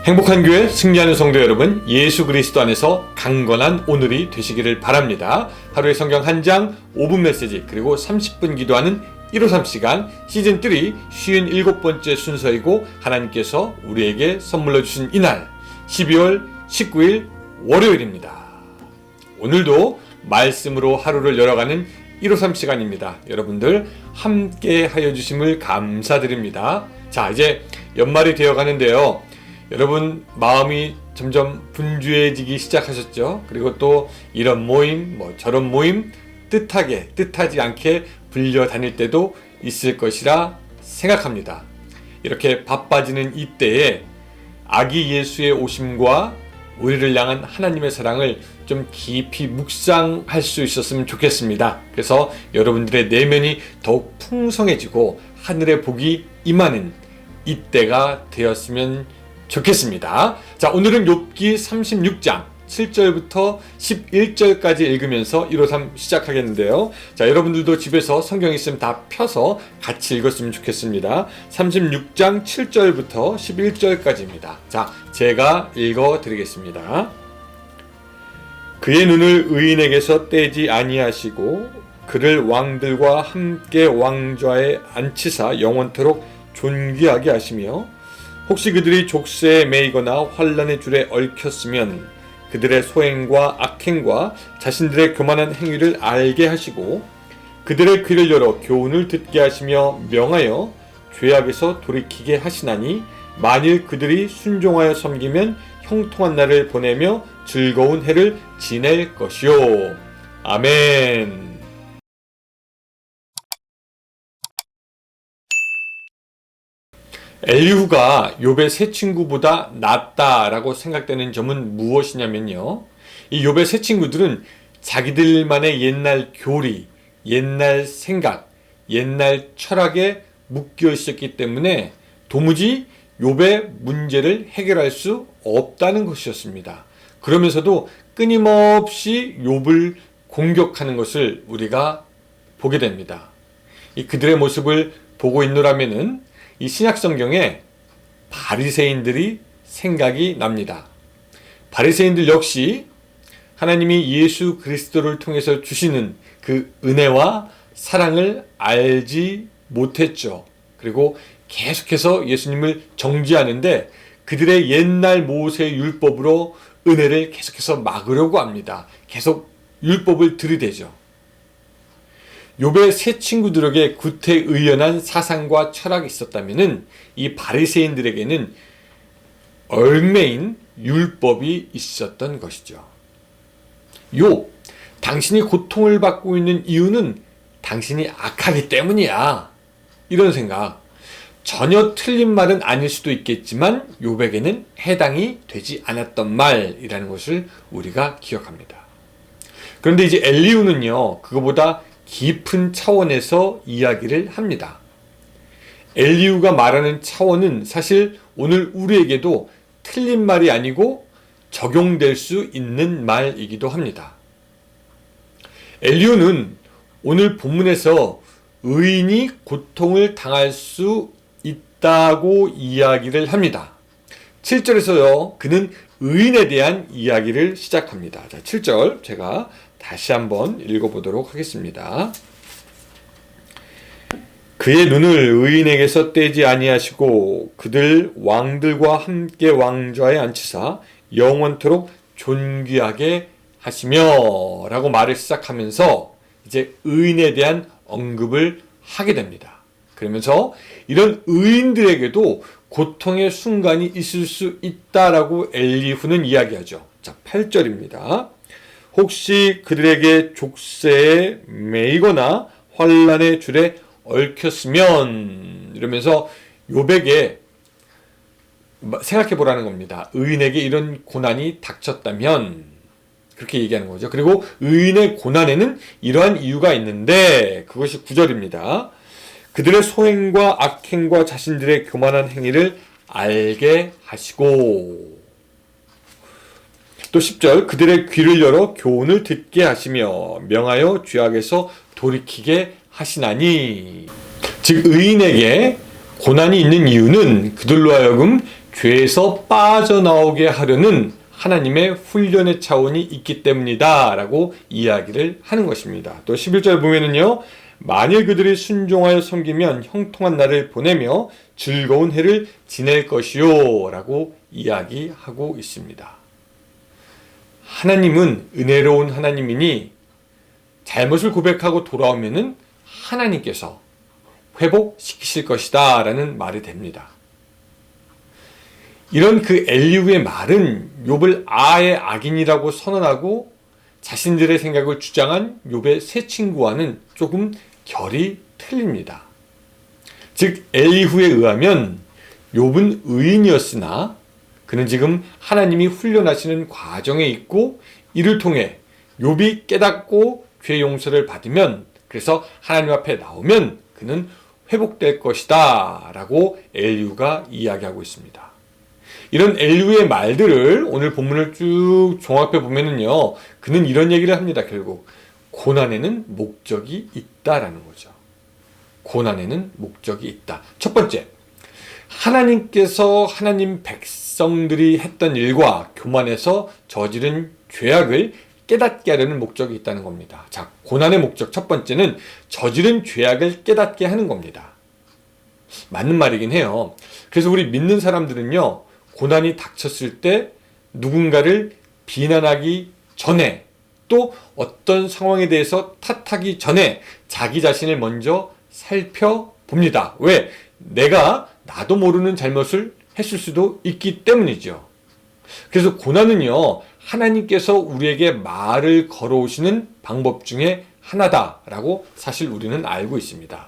행복한 교회 승리하는 성도 여러분, 예수 그리스도 안에서 강건한 오늘이 되시기를 바랍니다. 하루의 성경 한 장, 5분 메시지, 그리고 30분 기도하는 153 시간 시즌 3 57번째 순서이고, 하나님께서 우리에게 선물로 주신 이날 12월 19일 월요일입니다. 오늘도 말씀으로 하루를 열어가는 153 시간입니다. 여러분들 함께 하여 주심을 감사드립니다. 자, 이제 연말이 되어 가는데요. 여러분 마음이 점점 분주해지기 시작하셨죠? 그리고 또 이런 모임, 저런 모임 뜻하지 않게 불려 다닐 때도 있을 것이라 생각합니다. 이렇게 바빠지는 이때에 아기 예수의 오심과 우리를 향한 하나님의 사랑을 좀 깊이 묵상할 수 있었으면 좋겠습니다. 그래서 여러분들의 내면이 더욱 풍성해지고 하늘의 복이 임하는 이때가 되었으면 좋겠습니다. 자, 오늘은 욥기 36장 7절부터 11절까지 읽으면서 153 시작하겠는데요. 자, 여러분들도 집에서 성경 있으면 다 펴서 같이 읽었으면 좋겠습니다. 36장 7절부터 11절까지입니다. 자, 제가 읽어 드리겠습니다. 그의 눈을 의인에게서 떼지 아니하시고 그를 왕들과 함께 왕좌에 앉히사 영원토록 존귀하게 하시며, 혹시 그들이 족쇄에 매이거나 환난의 줄에 얽혔으면 그들의 소행과 악행과 자신들의 교만한 행위를 알게 하시고 그들의 귀를 열어 교훈을 듣게 하시며 명하여 죄악에서 돌이키게 하시나니, 만일 그들이 순종하여 섬기면 형통한 날을 보내며 즐거운 해를 지낼 것이요. 아멘. 엘리후가 욥의 세 친구보다 낫다라고 생각되는 점은 무엇이냐면요, 이 욥의 세 친구들은 자기들만의 옛날 교리, 옛날 생각, 옛날 철학에 묶여 있었기 때문에 도무지 욥의 문제를 해결할 수 없다는 것이었습니다. 그러면서도 끊임없이 욥을 공격하는 것을 우리가 보게 됩니다. 이 그들의 모습을 보고 있노라면은 이 신약 성경에 바리새인들이 생각이 납니다. 바리새인들 역시 하나님이 예수 그리스도를 통해서 주시는 그 은혜와 사랑을 알지 못했죠. 그리고 계속해서 예수님을 정죄하는데 그들의 옛날 모세의 율법으로 은혜를 계속해서 막으려고 합니다. 계속 율법을 들이대죠. 욥의 세 친구들에게 구태의연한 사상과 철학이 있었다면 이 바리새인들에게는 얽매인 율법이 있었던 것이죠. 욥, 당신이 고통을 받고 있는 이유는 당신이 악하기 때문이야. 이런 생각. 전혀 틀린 말은 아닐 수도 있겠지만 욥에게는 해당이 되지 않았던 말이라는 것을 우리가 기억합니다. 그런데 이제 엘리후는요, 그거보다 깊은 차원에서 이야기를 합니다. 엘리후가 말하는 차원은 사실 오늘 우리에게도 틀린 말이 아니고 적용될 수 있는 말이기도 합니다. 엘리후는 오늘 본문에서 의인이 고통을 당할 수 있다고 이야기를 합니다. 7절에서요, 그는 의인에 대한 이야기를 시작합니다. 자, 7절 제가 다시 한번 읽어보도록 하겠습니다. 그의 눈을 의인에게서 떼지 아니하시고 그들 왕들과 함께 왕좌에 앉히사 영원토록 존귀하게 하시며 라고 말을 시작하면서 이제 의인에 대한 언급을 하게 됩니다. 그러면서 이런 의인들에게도 고통의 순간이 있을 수 있다라고 엘리후는 이야기하죠. 자, 8절입니다. 혹시 그들에게 족쇄에 매이거나 환난의 줄에 얽혔으면, 이러면서 욥에게 생각해 보라는 겁니다. 의인에게 이런 고난이 닥쳤다면, 그렇게 얘기하는 거죠. 그리고 의인의 고난에는 이러한 이유가 있는데, 그것이 9절입니다. 그들의 소행과 악행과 자신들의 교만한 행위를 알게 하시고, 또 10절, 그들의 귀를 열어 교훈을 듣게 하시며 명하여 죄악에서 돌이키게 하시나니. 즉 의인에게 고난이 있는 이유는 그들로 하여금 죄에서 빠져나오게 하려는 하나님의 훈련의 차원이 있기 때문이다 라고 이야기를 하는 것입니다. 또 11절 보면은요, 만일 그들이 순종하여 섬기면 형통한 날을 보내며 즐거운 해를 지낼 것이요 라고 이야기하고 있습니다. 하나님은 은혜로운 하나님이니 잘못을 고백하고 돌아오면은 하나님께서 회복시키실 것이다 라는 말이 됩니다. 이런 그 엘리후의 말은 욥을 아의 악인이라고 선언하고 자신들의 생각을 주장한 욥의 세 친구와는 조금 결이 틀립니다. 즉 엘리후에 의하면 욥은 의인이었으나 그는 지금 하나님이 훈련하시는 과정에 있고, 이를 통해 욥이 깨닫고 죄 용서를 받으면, 그래서 하나님 앞에 나오면 그는 회복될 것이다 라고 엘리후가 이야기하고 있습니다. 이런 엘리후의 말들을 오늘 본문을 쭉 종합해 보면은요, 그는 이런 얘기를 합니다. 결국 고난에는 목적이 있다라는 거죠. 고난에는 목적이 있다. 첫 번째, 하나님께서 하나님 백성들이 했던 일과 교만해서 저지른 죄악을 깨닫게 하려는 목적이 있다는 겁니다. 자, 고난의 목적 첫 번째는 저지른 죄악을 깨닫게 하는 겁니다. 맞는 말이긴 해요. 그래서 우리 믿는 사람들은요, 고난이 닥쳤을 때 누군가를 비난하기 전에, 또 어떤 상황에 대해서 탓하기 전에 자기 자신을 먼저 살펴봅니다. 왜? 나도 모르는 잘못을 했을 수도 있기 때문이죠. 그래서 고난은요, 하나님께서 우리에게 말을 걸어오시는 방법 중에 하나다라고 사실 우리는 알고 있습니다.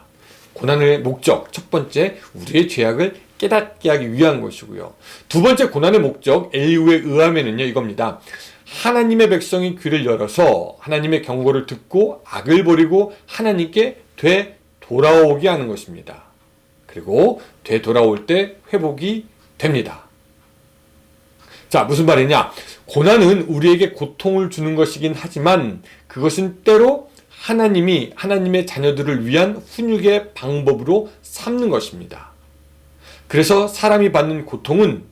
고난의 목적, 첫 번째, 우리의 죄악을 깨닫게 하기 위한 것이고요. 두 번째 고난의 목적, 엘리후에 의하면은요, 이겁니다. 하나님의 백성이 귀를 열어서 하나님의 경고를 듣고 악을 버리고 하나님께 되돌아오게 하는 것입니다. 그리고 되돌아올 때 회복이 됩니다. 자, 무슨 말이냐? 고난은 우리에게 고통을 주는 것이긴 하지만 그것은 때로 하나님이 하나님의 자녀들을 위한 훈육의 방법으로 삼는 것입니다. 그래서 사람이 받는 고통은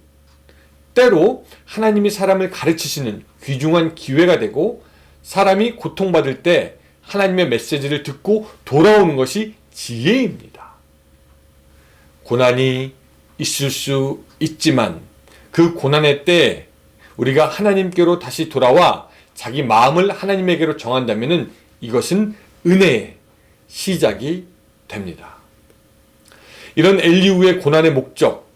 때로 하나님이 사람을 가르치시는 귀중한 기회가 되고, 사람이 고통받을 때 하나님의 메시지를 듣고 돌아오는 것이 지혜입니다. 고난이 있을 수 있지만 그 고난의 때 우리가 하나님께로 다시 돌아와 자기 마음을 하나님에게로 정한다면 이것은 은혜의 시작이 됩니다. 이런 엘리후의 고난의 목적,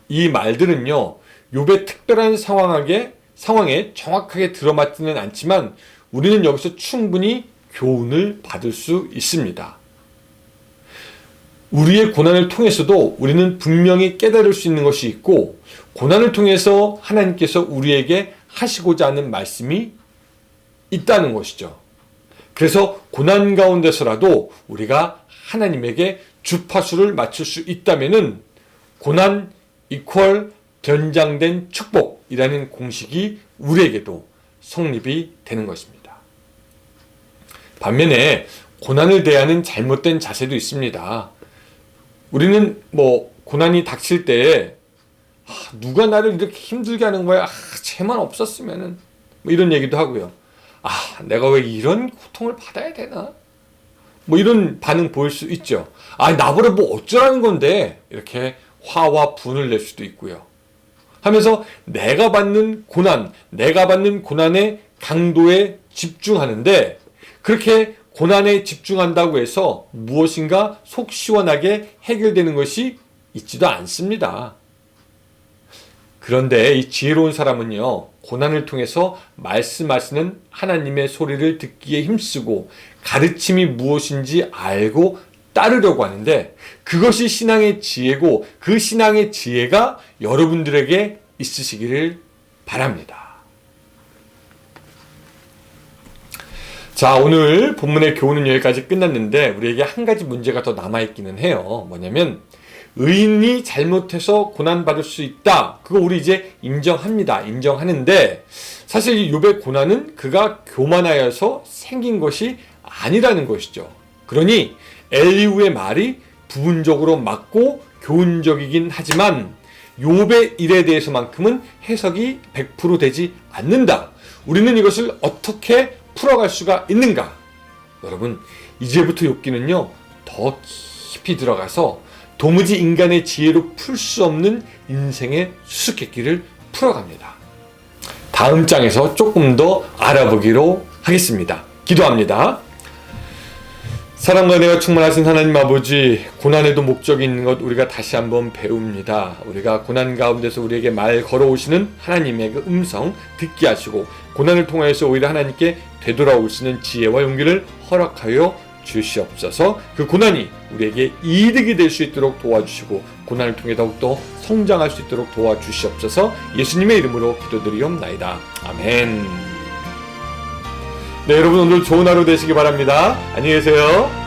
이 말들은요, 욥의 특별한 상황에 정확하게 들어맞지는 않지만 우리는 여기서 충분히 교훈을 받을 수 있습니다. 우리의 고난을 통해서도 우리는 분명히 깨달을 수 있는 것이 있고, 고난을 통해서 하나님께서 우리에게 하시고자 하는 말씀이 있다는 것이죠. 그래서 고난 가운데서라도 우리가 하나님에게 주파수를 맞출 수 있다면은 고난 이퀄 견장된 축복이라는 공식이 우리에게도 성립이 되는 것입니다. 반면에 고난을 대하는 잘못된 자세도 있습니다. 우리는 고난이 닥칠 때 누가 나를 이렇게 힘들게 하는 거야? 쟤만 없었으면은 이런 얘기도 하고요. 내가 왜 이런 고통을 받아야 되나? 이런 반응 보일 수 있죠. 나보다 어쩌라는 건데? 이렇게 화와 분을 낼 수도 있고요. 하면서 내가 받는 고난의 강도에 집중하는데, 그렇게 고난에 집중한다고 해서 무엇인가 속 시원하게 해결되는 것이 있지도 않습니다. 그런데 이 지혜로운 사람은요, 고난을 통해서 말씀하시는 하나님의 소리를 듣기에 힘쓰고 가르침이 무엇인지 알고 따르려고 하는데, 그것이 신앙의 지혜고 그 신앙의 지혜가 여러분들에게 있으시기를 바랍니다. 자, 오늘 본문의 교훈은 여기까지 끝났는데 우리에게 한 가지 문제가 더 남아있기는 해요. 뭐냐면, 의인이 잘못해서 고난받을 수 있다. 그거 우리 이제 인정하는데, 사실 이 욥의 고난은 그가 교만하여서 생긴 것이 아니라는 것이죠. 그러니 엘리후의 말이 부분적으로 맞고 교훈적이긴 하지만 욥의 일에 대해서만큼은 해석이 100% 되지 않는다. 우리는 이것을 어떻게 풀어갈 수가 있는가? 여러분, 이제부터 욥기는요, 더 깊이 들어가서 도무지 인간의 지혜로 풀 수 없는 인생의 수수께끼를 풀어갑니다. 다음 장에서 조금 더 알아보기로 하겠습니다. 기도합니다. 사랑과 은혜가 충만하신 하나님 아버지, 고난에도 목적이 있는 것 우리가 다시 한번 배웁니다. 우리가 고난 가운데서 우리에게 말 걸어오시는 하나님의 그 음성 듣게 하시고, 고난을 통하여서 오히려 하나님께 되돌아올 수 있는 지혜와 용기를 허락하여 주시옵소서. 그 고난이 우리에게 이득이 될 수 있도록 도와주시고, 고난을 통해 더욱더 성장할 수 있도록 도와주시옵소서. 예수님의 이름으로 기도드리옵나이다. 아멘. 네, 여러분 오늘 좋은 하루 되시기 바랍니다. 안녕히 계세요.